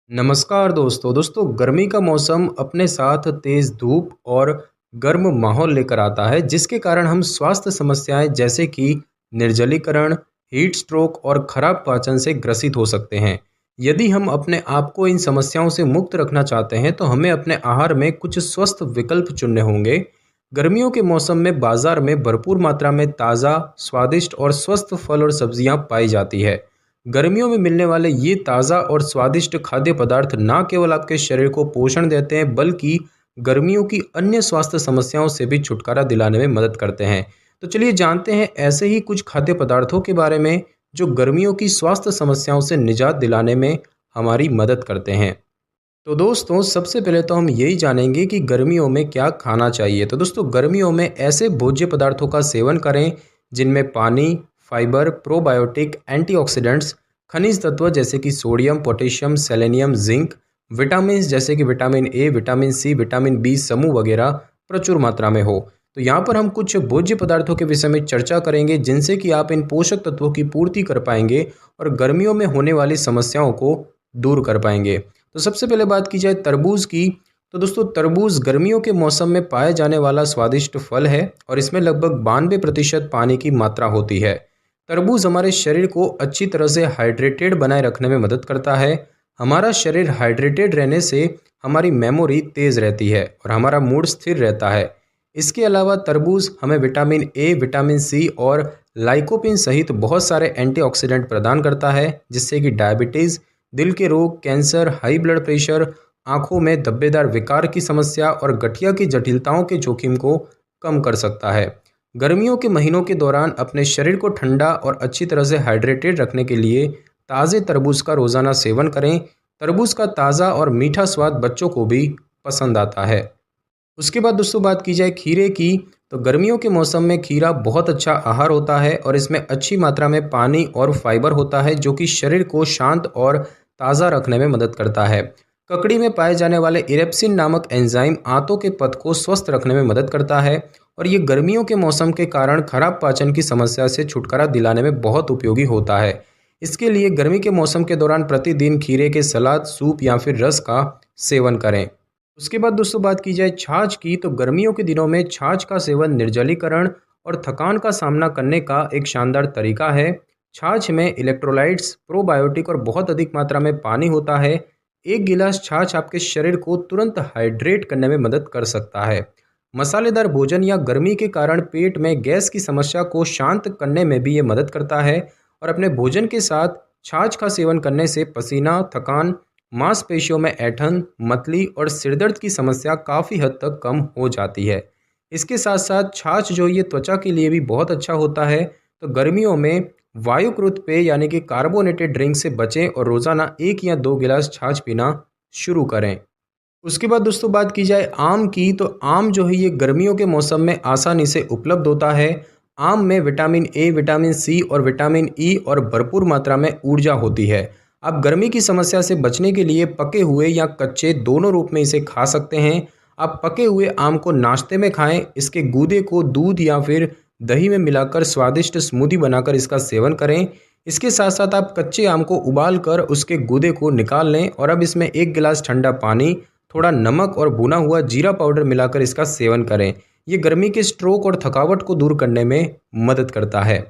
नमस्कार दोस्तों गर्मी का मौसम अपने साथ तेज़ धूप और गर्म माहौल लेकर आता है जिसके कारण हम स्वास्थ्य समस्याएं जैसे कि निर्जलीकरण, हीट स्ट्रोक और खराब पाचन से ग्रसित हो सकते हैं। यदि हम अपने आप को इन समस्याओं से मुक्त रखना चाहते हैं तो हमें अपने आहार में कुछ स्वस्थ विकल्प चुनने होंगे। गर्मियों के मौसम में बाजार में भरपूर मात्रा में ताज़ा, स्वादिष्ट और स्वस्थ फल और सब्जियां पाई जाती है। गर्मियों में मिलने वाले ये ताज़ा और स्वादिष्ट खाद्य पदार्थ ना केवल आपके शरीर को पोषण देते हैं बल्कि गर्मियों की अन्य स्वास्थ्य समस्याओं से भी छुटकारा दिलाने में मदद करते हैं। तो चलिए जानते हैं ऐसे ही कुछ खाद्य पदार्थों के बारे में जो गर्मियों की स्वास्थ्य समस्याओं से निजात दिलाने में हमारी मदद करते हैं। तो दोस्तों सबसे पहले तो हम यही जानेंगे कि गर्मियों में क्या खाना चाहिए। तो दोस्तों गर्मियों में ऐसे भोज्य पदार्थों का सेवन करें जिनमें पानी, फाइबर, प्रोबायोटिक, एंटीऑक्सीडेंट्स, खनिज तत्व जैसे कि sodium, potassium, selenium, zinc, vitamin जैसे कि vitamin A, vitamin C, vitamin B समूह वगैरह प्रचुर मात्रा में हो। तो यहाँ पर हम कुछ भोज्य पदार्थों के विषय में चर्चा करेंगे जिनसे कि आप इन पोषक तत्वों की पूर्ति कर पाएंगे और गर्मियों में होने वाली समस्याओं को दूर कर पाएंगे। तो सबसे पहले बात की जाए तरबूज की। तो दोस्तों तरबूज गर्मियों के मौसम में पाए जाने वाला स्वादिष्ट फल है और इसमें लगभग 92% पानी की मात्रा होती है। तरबूज हमारे शरीर को अच्छी तरह से हाइड्रेटेड बनाए रखने में मदद करता है। हमारा शरीर हाइड्रेटेड रहने से हमारी मेमोरी तेज़ रहती है और हमारा मूड स्थिर रहता है। इसके अलावा तरबूज हमें विटामिन ए, विटामिन सी और लाइकोपिन सहित बहुत सारे एंटीऑक्सीडेंट प्रदान करता है जिससे कि डायबिटीज़, दिल के रोग, कैंसर, हाई ब्लड प्रेशर, आँखों में धब्बेदार विकार की समस्या और गठिया की जटिलताओं के जोखिम को कम कर सकता है। गर्मियों के महीनों के दौरान अपने शरीर को ठंडा और अच्छी तरह से हाइड्रेटेड रखने के लिए ताज़े तरबूज का रोज़ाना सेवन करें। तरबूज का ताज़ा और मीठा स्वाद बच्चों को भी पसंद आता है। उसके बाद दोस्तों बात की जाए खीरे की। तो गर्मियों के मौसम में खीरा बहुत अच्छा आहार होता है और इसमें अच्छी मात्रा में पानी और फाइबर होता है जो कि शरीर को शांत और ताज़ा रखने में मदद करता है। ककड़ी में पाए जाने वाले इरेप्सिन नामक एंजाइम आंतों के पथ को स्वस्थ रखने में मदद करता है और ये गर्मियों के मौसम के कारण खराब पाचन की समस्या से छुटकारा दिलाने में बहुत उपयोगी होता है। इसके लिए गर्मी के मौसम के दौरान प्रतिदिन खीरे के सलाद, सूप या फिर रस का सेवन करें। उसके बाद दोस्तों बात की जाए छाछ की। तो गर्मियों के दिनों में छाछ का सेवन निर्जलीकरण और थकान का सामना करने का एक शानदार तरीका है। छाछ में इलेक्ट्रोलाइट्स, प्रोबायोटिक और बहुत अधिक मात्रा में पानी होता है। एक गिलास छाछ आपके शरीर को तुरंत हाइड्रेट करने में मदद कर सकता है। मसालेदार भोजन या गर्मी के कारण पेट में गैस की समस्या को शांत करने में भी ये मदद करता है और अपने भोजन के साथ छाछ का सेवन करने से पसीना, थकान, मांसपेशियों में ऐंठन, मतली और सिरदर्द की समस्या काफ़ी हद तक कम हो जाती है। इसके साथ साथ छाछ जो ये त्वचा के लिए भी बहुत अच्छा होता है। तो गर्मियों में वायुकृत पेय यानी कि कार्बोनेटेड ड्रिंक से बचें और रोज़ाना 1 या 2 गिलास छाछ पीना शुरू करें। उसके बाद दोस्तों बात की जाए आम की। तो आम जो है ये गर्मियों के मौसम में आसानी से उपलब्ध होता है। आम में विटामिन ए, विटामिन सी और विटामिन ई और भरपूर मात्रा में ऊर्जा होती है। आप गर्मी की समस्या से बचने के लिए पके हुए या कच्चे दोनों रूप में इसे खा सकते हैं। आप पके हुए आम को नाश्ते में खाएं। इसके गूदे को दूध या फिर दही में मिलाकर स्वादिष्ट स्मूदी बनाकर इसका सेवन करें। इसके साथ साथ आप कच्चे आम को उबाल कर उसके गूदे को निकाल लें और अब इसमें 1 गिलास ठंडा पानी, थोड़ा नमक और भुना हुआ जीरा पाउडर मिलाकर इसका सेवन करें। ये गर्मी के स्ट्रोक और थकावट को दूर करने में मदद करता है।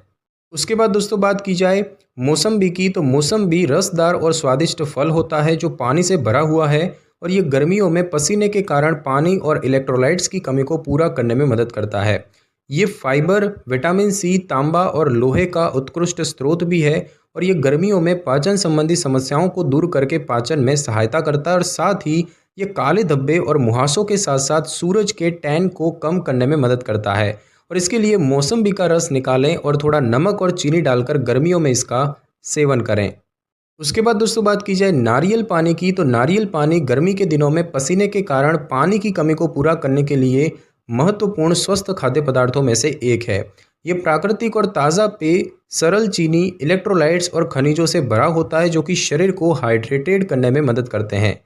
उसके बाद दोस्तों बात की जाए मौसम्बी की। तो मौसम्बी रसदार और स्वादिष्ट फल होता है जो पानी से भरा हुआ है और ये गर्मियों में पसीने के कारण पानी और इलेक्ट्रोलाइट्स की कमी को पूरा करने में मदद करता है। ये फाइबर, विटामिन सी, तांबा और लोहे का उत्कृष्ट स्रोत भी है और ये गर्मियों में पाचन संबंधी समस्याओं को दूर करके पाचन में सहायता करता है और साथ ही ये काले धब्बे और मुहासों के साथ साथ सूरज के टैन को कम करने में मदद करता है। और इसके लिए मौसम्बी का रस निकालें और थोड़ा नमक और चीनी डालकर गर्मियों में इसका सेवन करें। उसके बाद दोस्तों बात की जाए नारियल पानी की। तो नारियल पानी गर्मी के दिनों में पसीने के कारण पानी की कमी को पूरा करने के लिए महत्वपूर्ण स्वस्थ खाद्य पदार्थों में से एक है। ये प्राकृतिक और ताज़ा पेय, सरल चीनी, इलेक्ट्रोलाइट्स और खनिजों से भरा होता है जो कि शरीर को हाइड्रेटेड करने में मदद करते हैं।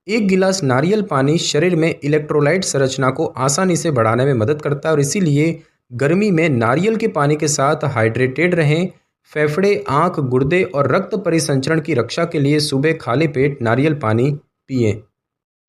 1 गिलास नारियल पानी शरीर में इलेक्ट्रोलाइट संरचना को आसानी से बढ़ाने में मदद करता है और इसीलिए गर्मी में नारियल के पानी के साथ हाइड्रेटेड रहें। फेफड़े, आँख, गुर्दे और रक्त परिसंचरण की रक्षा के लिए सुबह खाली पेट नारियल पानी पिएं।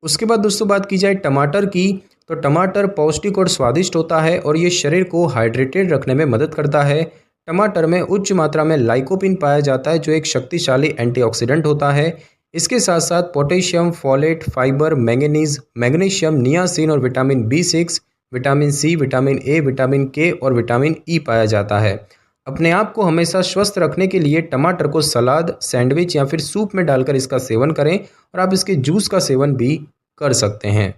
उसके बाद दोस्तों बात की जाए टमाटर की, तो टमाटर पौष्टिक और स्वादिष्ट होता है और ये शरीर को हाइड्रेटेड रखने में मदद करता है। टमाटर में उच्च मात्रा में लाइकोपिन पाया जाता है जो एक शक्तिशाली एंटीऑक्सीडेंट होता है। इसके साथ साथ potassium, folate, fibre, manganese, magnesium, niacin और vitamin B6, vitamin C, vitamin A, vitamin K और विटामिन E पाया जाता है। अपने आप को हमेशा स्वस्थ रखने के लिए टमाटर को सलाद, सैंडविच या फिर सूप में डालकर इसका सेवन करें और आप इसके जूस का सेवन भी कर सकते हैं।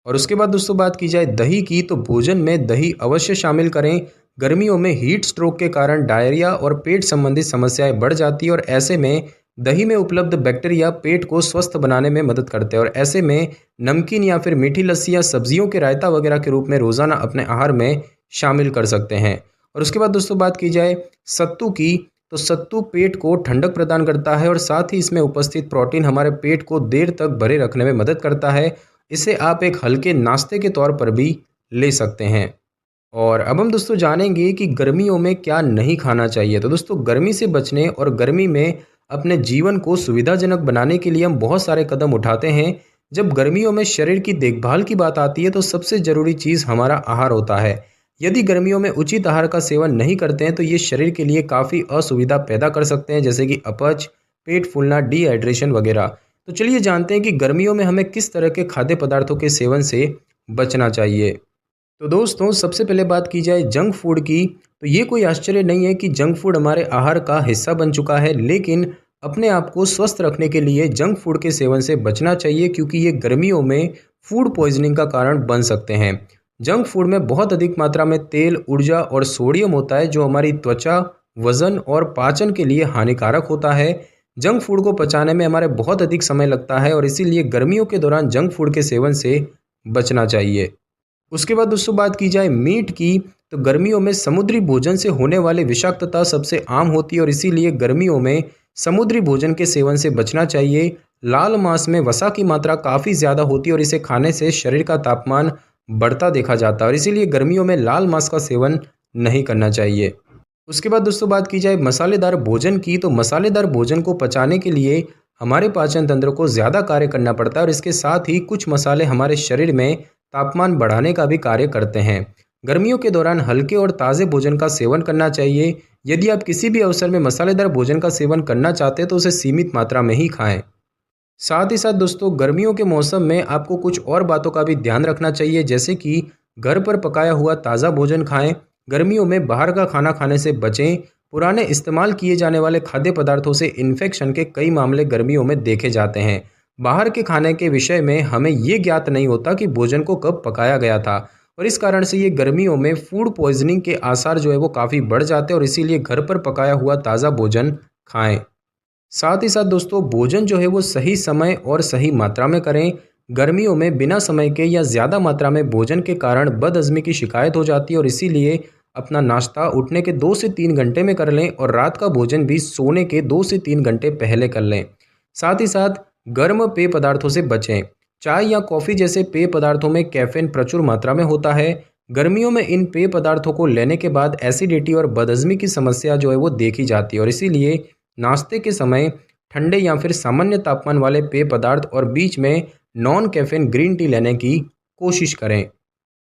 और उसके बाद दोस्तों बात की जाए दही की, तो भोजन में दही अवश्य शामिल करें। गर्मियों में हीट स्ट्रोक के कारण डायरिया और पेट संबंधी समस्याएं बढ़ जाती है और ऐसे में दही में उपलब्ध बैक्टीरिया पेट को स्वस्थ बनाने में मदद करते हैं और ऐसे में नमकीन या फिर मीठी लस्सी या सब्जियों के रायता वगैरह के रूप में रोज़ाना अपने आहार में शामिल कर सकते हैं। और उसके बाद दोस्तों बात की जाए सत्तू की, तो सत्तू पेट को ठंडक प्रदान करता है और साथ ही इसमें उपस्थित प्रोटीन हमारे पेट को देर तक भरे रखने में मदद करता है। इसे आप एक हल्के नाश्ते के तौर पर भी ले सकते हैं। और अब हम दोस्तों जानेंगे कि गर्मियों में क्या नहीं खाना चाहिए। तो दोस्तों गर्मी से बचने और गर्मी में अपने जीवन को सुविधाजनक बनाने के लिए हम बहुत सारे कदम उठाते हैं। जब गर्मियों में शरीर की देखभाल की बात आती है तो सबसे ज़रूरी चीज़ हमारा आहार होता है। यदि गर्मियों में उचित आहार का सेवन नहीं करते हैं तो ये शरीर के लिए काफ़ी असुविधा पैदा कर सकते हैं, जैसे कि अपच, पेट फूलना, डिहाइड्रेशन वगैरह। तो चलिए जानते हैं कि गर्मियों में हमें किस तरह के खाद्य पदार्थों के सेवन से बचना चाहिए। तो दोस्तों सबसे पहले बात की जाए जंक फूड की, तो ये कोई आश्चर्य नहीं है कि जंक फूड हमारे आहार का हिस्सा बन चुका है, लेकिन अपने आप को स्वस्थ रखने के लिए जंक फूड के सेवन से बचना चाहिए क्योंकि ये गर्मियों में फूड पॉइजनिंग का कारण बन सकते हैं। जंक फूड में बहुत अधिक मात्रा में तेल, ऊर्जा और सोडियम होता है जो हमारी त्वचा, वजन और पाचन के लिए हानिकारक होता है। जंक फूड को पचाने में हमारे बहुत अधिक समय लगता है और इसीलिए गर्मियों के दौरान जंक फूड के सेवन से बचना चाहिए। उसके बाद दोस्तों बात की जाए मीट की, तो गर्मियों में समुद्री भोजन से होने वाली विषाक्तता सबसे आम होती है और इसीलिए गर्मियों में समुद्री भोजन के सेवन से बचना चाहिए। लाल मांस में वसा की मात्रा काफ़ी ज़्यादा होती है और इसे खाने से शरीर का तापमान बढ़ता देखा जाता है और इसीलिए गर्मियों में लाल मांस का सेवन नहीं करना चाहिए। उसके बाद दोस्तों बात की जाए मसालेदार भोजन की, तो मसालेदार भोजन को पचाने के लिए हमारे पाचन तंत्र को ज़्यादा कार्य करना पड़ता है और इसके साथ ही कुछ मसाले हमारे शरीर में तापमान बढ़ाने का भी कार्य करते हैं। गर्मियों के दौरान हल्के और ताज़े भोजन का सेवन करना चाहिए। यदि आप किसी भी अवसर में मसालेदार भोजन का सेवन करना चाहते हैं तो उसे सीमित मात्रा में ही खाएं। साथ ही साथ दोस्तों गर्मियों के मौसम में आपको कुछ और बातों का भी ध्यान रखना चाहिए, जैसे कि घर पर पकाया हुआ ताज़ा भोजन खाएं। गर्मियों में बाहर का खाना खाने से बचें। पुराने इस्तेमाल किए जाने वाले खाद्य पदार्थों से इन्फेक्शन के कई मामले गर्मियों में देखे जाते हैं। बाहर के खाने के विषय में हमें ये ज्ञात नहीं होता कि भोजन को कब पकाया गया था और इस कारण से ये गर्मियों में फूड पॉइजनिंग के आसार जो है वो काफ़ी बढ़ जाते हैं और इसीलिए घर पर पकाया हुआ ताज़ा भोजन खाएं। साथ ही साथ दोस्तों भोजन जो है वो सही समय और सही मात्रा में करें। गर्मियों में बिना समय के या ज़्यादा मात्रा में भोजन के कारण बदहज़मी की शिकायत हो जाती है और इसीलिए अपना नाश्ता उठने के 2 से 3 घंटे में कर लें और रात का भोजन भी सोने के 2 से 3 घंटे पहले कर लें। साथ ही साथ गर्म पेय पदार्थों से बचें। चाय या कॉफ़ी जैसे पेय पदार्थों में कैफीन प्रचुर मात्रा में होता है। गर्मियों में इन पेय पदार्थों को लेने के बाद एसिडिटी और बदहज़मी की समस्या जो है वो देखी जाती है और इसीलिए नाश्ते के समय ठंडे या फिर सामान्य तापमान वाले पेय पदार्थ और बीच में नॉन कैफीन ग्रीन टी लेने की कोशिश करें।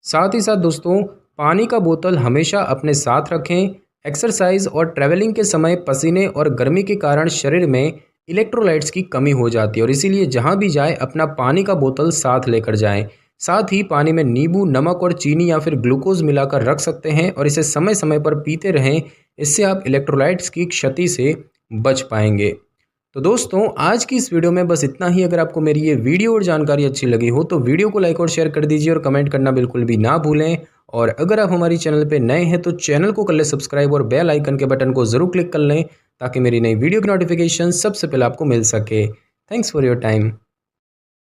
साथ ही साथ दोस्तों पानी का बोतल हमेशा अपने साथ रखें। एक्सरसाइज और ट्रैवलिंग के समय पसीने और गर्मी के कारण शरीर में इलेक्ट्रोलाइट्स की कमी हो जाती है और इसीलिए जहाँ भी जाए अपना पानी का बोतल साथ लेकर जाएं। साथ ही पानी में नींबू, नमक और चीनी या फिर ग्लूकोज मिलाकर रख सकते हैं और इसे समय समय पर पीते रहें। इससे आप इलेक्ट्रोलाइट्स की क्षति से बच पाएंगे। तो दोस्तों आज की इस वीडियो में बस इतना ही। अगर आपको मेरी ये वीडियो और जानकारी अच्छी लगी हो तो वीडियो को लाइक और शेयर कर दीजिए और कमेंट करना बिल्कुल भी ना भूलें। और अगर आप हमारी चैनल पे नए हैं तो चैनल को कर लें सब्सक्राइब और बेल आइकन के बटन को ज़रूर क्लिक कर लें ताकि मेरी नई वीडियो की नोटिफिकेशन सबसे पहले आपको मिल सके। Thanks for your time.